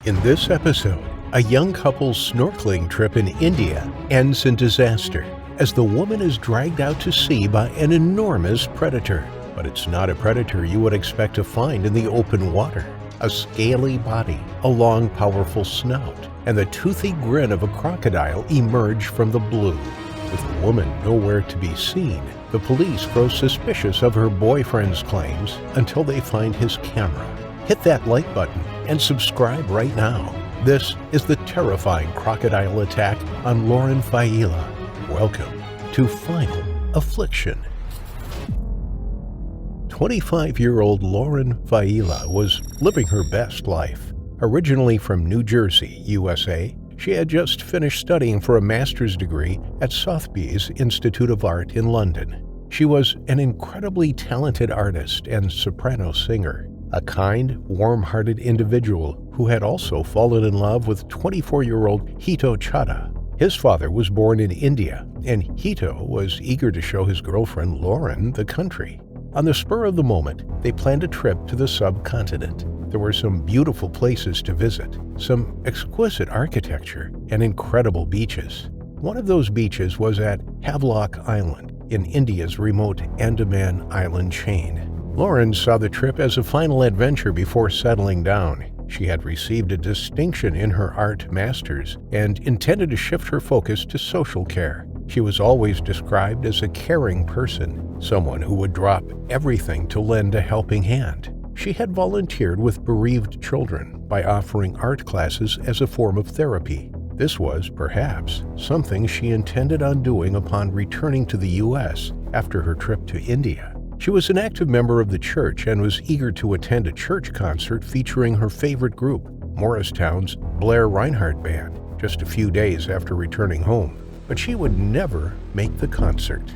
In this episode, a young couple's snorkeling trip in India ends in disaster as the woman is dragged out to sea by an enormous predator. But it's not a predator you would expect to find in the open water. A scaly body, a long, powerful snout, and the toothy grin of a crocodile emerge from the blue. With the woman nowhere to be seen, the police grow suspicious of her boyfriend's claims until they find his camera. Hit that like button and subscribe right now. This is the terrifying crocodile attack on Lauren Failla. Welcome to Final Affliction. 25-year-old Lauren Failla was living her best life. Originally from New Jersey, USA, she had just finished studying for a master's degree at Sotheby's Institute of Art in London. She was an incredibly talented artist and soprano singer, a kind, warm-hearted individual who had also fallen in love with 24-year-old Jito. His father was born in India, and Jito was eager to show his girlfriend Lauren the country. On the spur of the moment, they planned a trip to the subcontinent. There were some beautiful places to visit, some exquisite architecture, and incredible beaches. One of those beaches was at Havelock Island, in India's remote Andaman island chain. Lauren saw the trip as a final adventure before settling down. She had received a distinction in her art masters and intended to shift her focus to social care. She was always described as a caring person, someone who would drop everything to lend a helping hand. She had volunteered with bereaved children by offering art classes as a form of therapy. This was, perhaps, something she intended on doing upon returning to the U.S. after her trip to India. She was an active member of the church and was eager to attend a church concert featuring her favorite group, Morristown's Blair Reinhardt Band, just a few days after returning home. But she would never make the concert.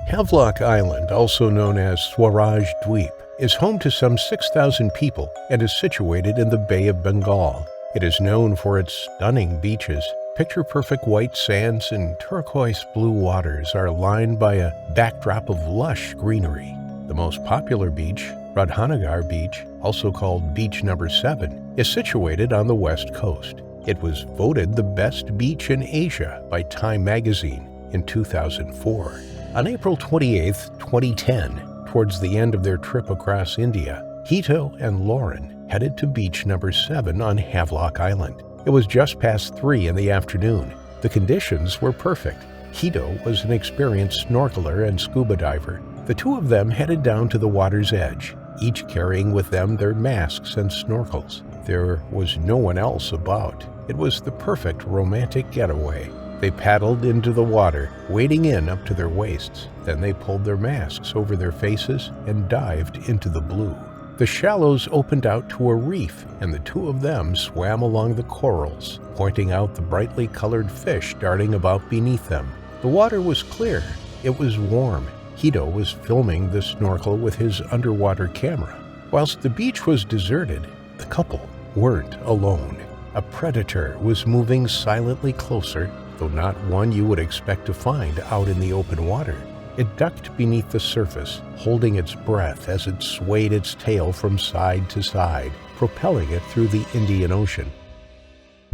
Havelock Island, also known as Swaraj Dweep, is home to some 6,000 people and is situated in the Bay of Bengal. It is known for its stunning beaches. Picture-perfect white sands and turquoise blue waters are lined by a backdrop of lush greenery. The most popular beach, Radhanagar Beach, also called Beach Number 7, is situated on the west coast. It was voted the best beach in Asia by Time magazine in 2004. On April 28, 2010, towards the end of their trip across India, Jito and Lauren headed to Beach Number 7 on Havelock Island. It was just past 3 in the afternoon. The conditions were perfect. Jito was an experienced snorkeler and scuba diver. The two of them headed down to the water's edge, each carrying with them their masks and snorkels. There was no one else about. It was the perfect romantic getaway. They paddled into the water, wading in up to their waists. Then they pulled their masks over their faces and dived into the blue. The shallows opened out to a reef, and the two of them swam along the corals, pointing out the brightly colored fish darting about beneath them. The water was clear. It was warm. Jito was filming the snorkel with his underwater camera. Whilst the beach was deserted, the couple weren't alone. A predator was moving silently closer, though not one you would expect to find out in the open water. It ducked beneath the surface, holding its breath as it swayed its tail from side to side, propelling it through the Indian Ocean.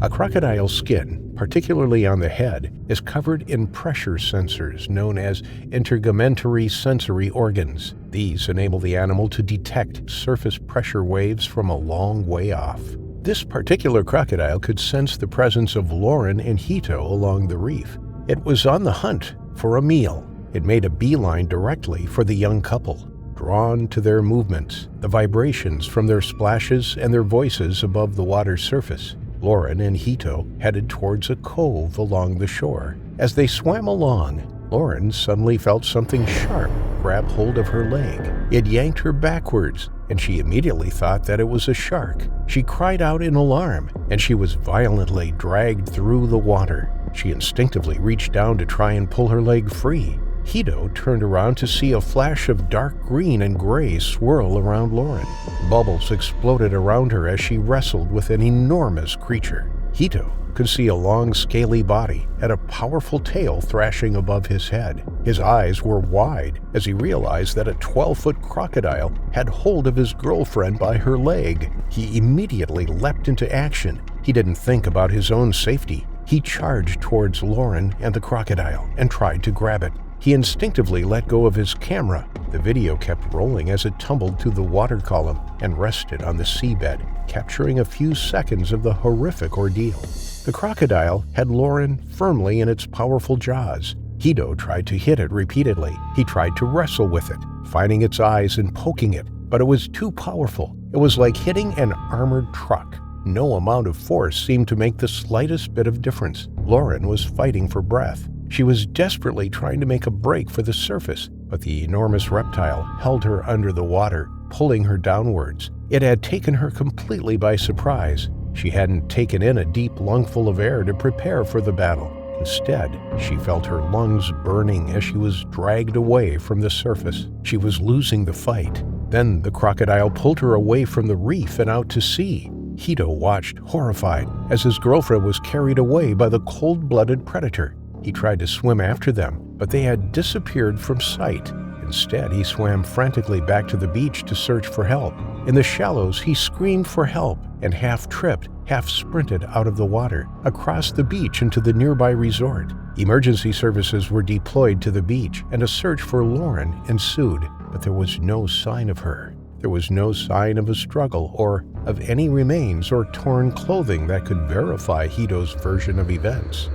A crocodile's skin, particularly on the head, is covered in pressure sensors known as integumentary sensory organs. These enable the animal to detect surface pressure waves from a long way off. This particular crocodile could sense the presence of Lauren and Jito along the reef. It was on the hunt for a meal. It made a beeline directly for the young couple, drawn to their movements, the vibrations from their splashes and their voices above the water's surface. Lauren and Jito headed towards a cove along the shore. As they swam along, Lauren suddenly felt something sharp grab hold of her leg. It yanked her backwards, and she immediately thought that it was a shark. She cried out in alarm, and she was violently dragged through the water. She instinctively reached down to try and pull her leg free. Jito turned around to see a flash of dark green and gray swirl around Lauren. Bubbles exploded around her as she wrestled with an enormous creature. Jito could see a long, scaly body and a powerful tail thrashing above his head. His eyes were wide as he realized that a 12-foot crocodile had hold of his girlfriend by her leg. He immediately leapt into action. He didn't think about his own safety. He charged towards Lauren and the crocodile and tried to grab it. He instinctively let go of his camera. The video kept rolling as it tumbled to the water column and rested on the seabed, capturing a few seconds of the horrific ordeal. The crocodile had Lauren firmly in its powerful jaws. Jito tried to hit it repeatedly. He tried to wrestle with it, finding its eyes and poking it, but it was too powerful. It was like hitting an armored truck. No amount of force seemed to make the slightest bit of difference. Lauren was fighting for breath. She was desperately trying to make a break for the surface, but the enormous reptile held her under the water, pulling her downwards. It had taken her completely by surprise. She hadn't taken in a deep lungful of air to prepare for the battle. Instead, she felt her lungs burning as she was dragged away from the surface. She was losing the fight. Then the crocodile pulled her away from the reef and out to sea. Jito watched, horrified, as his girlfriend was carried away by the cold-blooded predator. He tried to swim after them, but they had disappeared from sight. Instead, he swam frantically back to the beach to search for help. In the shallows, he screamed for help and half-tripped, half-sprinted out of the water, across the beach into the nearby resort. Emergency services were deployed to the beach, and a search for Lauren ensued, but there was no sign of her. There was no sign of a struggle or of any remains or torn clothing that could verify Jito's version of events.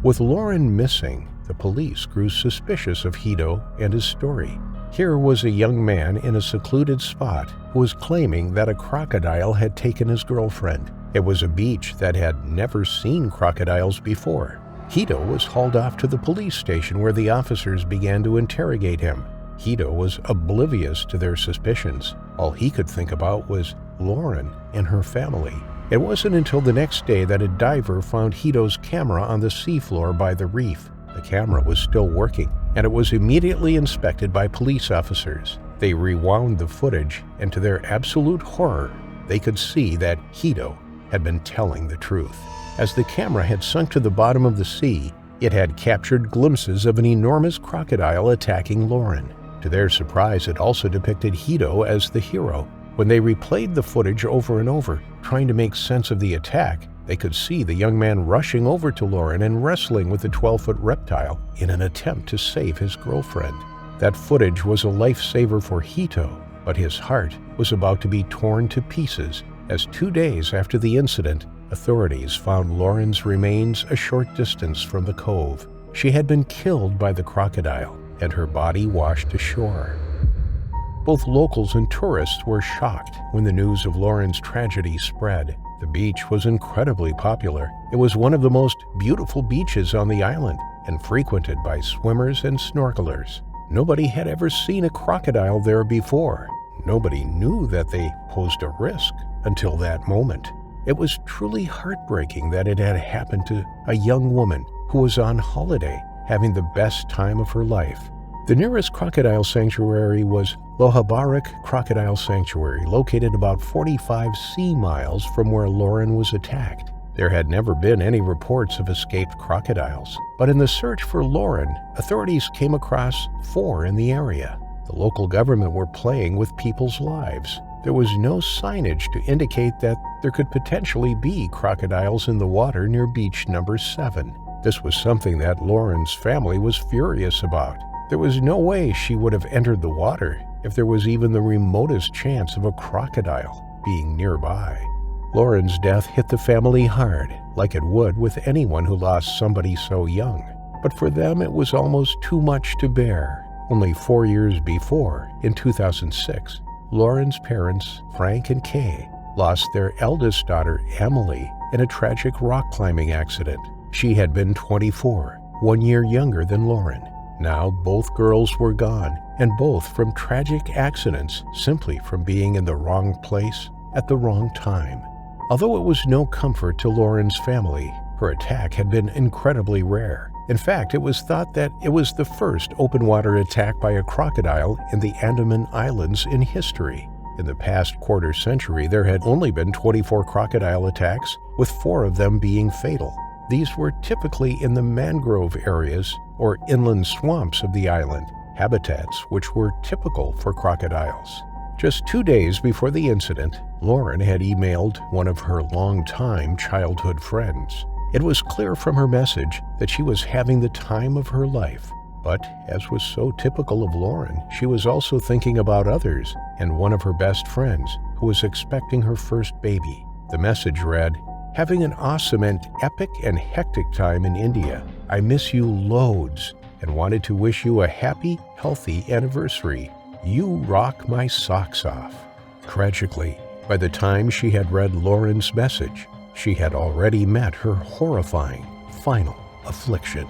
With Lauren missing, the police grew suspicious of Jito and his story. Here was a young man in a secluded spot who was claiming that a crocodile had taken his girlfriend. It was a beach that had never seen crocodiles before. Jito was hauled off to the police station where the officers began to interrogate him. Jito was oblivious to their suspicions. All he could think about was Lauren and her family. It wasn't until the next day that a diver found Jito's camera on the seafloor by the reef. The camera was still working, and it was immediately inspected by police officers. They rewound the footage, and to their absolute horror, they could see that Jito had been telling the truth. As the camera had sunk to the bottom of the sea, it had captured glimpses of an enormous crocodile attacking Lauren. To their surprise, it also depicted Jito as the hero. When they replayed the footage over and over, trying to make sense of the attack, they could see the young man rushing over to Lauren and wrestling with the 12-foot reptile in an attempt to save his girlfriend. That footage was a lifesaver for Jito, but his heart was about to be torn to pieces as 2 days after the incident, authorities found Lauren's remains a short distance from the cove. She had been killed by the crocodile, and her body washed ashore. Both locals and tourists were shocked when the news of Lauren's tragedy spread. The beach was incredibly popular. It was one of the most beautiful beaches on the island and frequented by swimmers and snorkelers. Nobody had ever seen a crocodile there before. Nobody knew that they posed a risk until that moment. It was truly heartbreaking that it had happened to a young woman who was on holiday, having the best time of her life. The nearest crocodile sanctuary was Lohabarak Crocodile Sanctuary, located about 45 sea miles from where Lauren was attacked. There had never been any reports of escaped crocodiles, but in the search for Lauren, authorities came across 4 in the area. The local government were playing with people's lives. There was no signage to indicate that there could potentially be crocodiles in the water near beach number 7. This was something that Lauren's family was furious about. There was no way she would have entered the water if there was even the remotest chance of a crocodile being nearby. Lauren's death hit the family hard, like it would with anyone who lost somebody so young. But for them, it was almost too much to bear. Only 4 years before, in 2006, Lauren's parents, Frank and Kay, lost their eldest daughter, Emily, in a tragic rock climbing accident. She had been 24, 1 year younger than Lauren. Now both girls were gone, and both from tragic accidents, simply from being in the wrong place at the wrong time. Although it was no comfort to Lauren's family, her attack had been incredibly rare. In fact, it was thought that it was the first open water attack by a crocodile in the Andaman Islands in history. In the past quarter century, there had only been 24 crocodile attacks, with 4 of them being fatal. These were typically in the mangrove areas or inland swamps of the island, habitats which were typical for crocodiles. Just 2 days before the incident, Lauren had emailed one of her longtime childhood friends. It was clear from her message that she was having the time of her life. But, as was so typical of Lauren, she was also thinking about others and one of her best friends who was expecting her first baby. The message read, "Having an awesome and epic and hectic time in India. I miss you loads and wanted to wish you a happy, healthy anniversary. You rock my socks off." Tragically, by the time she had read Lauren's message, she had already met her horrifying final affliction.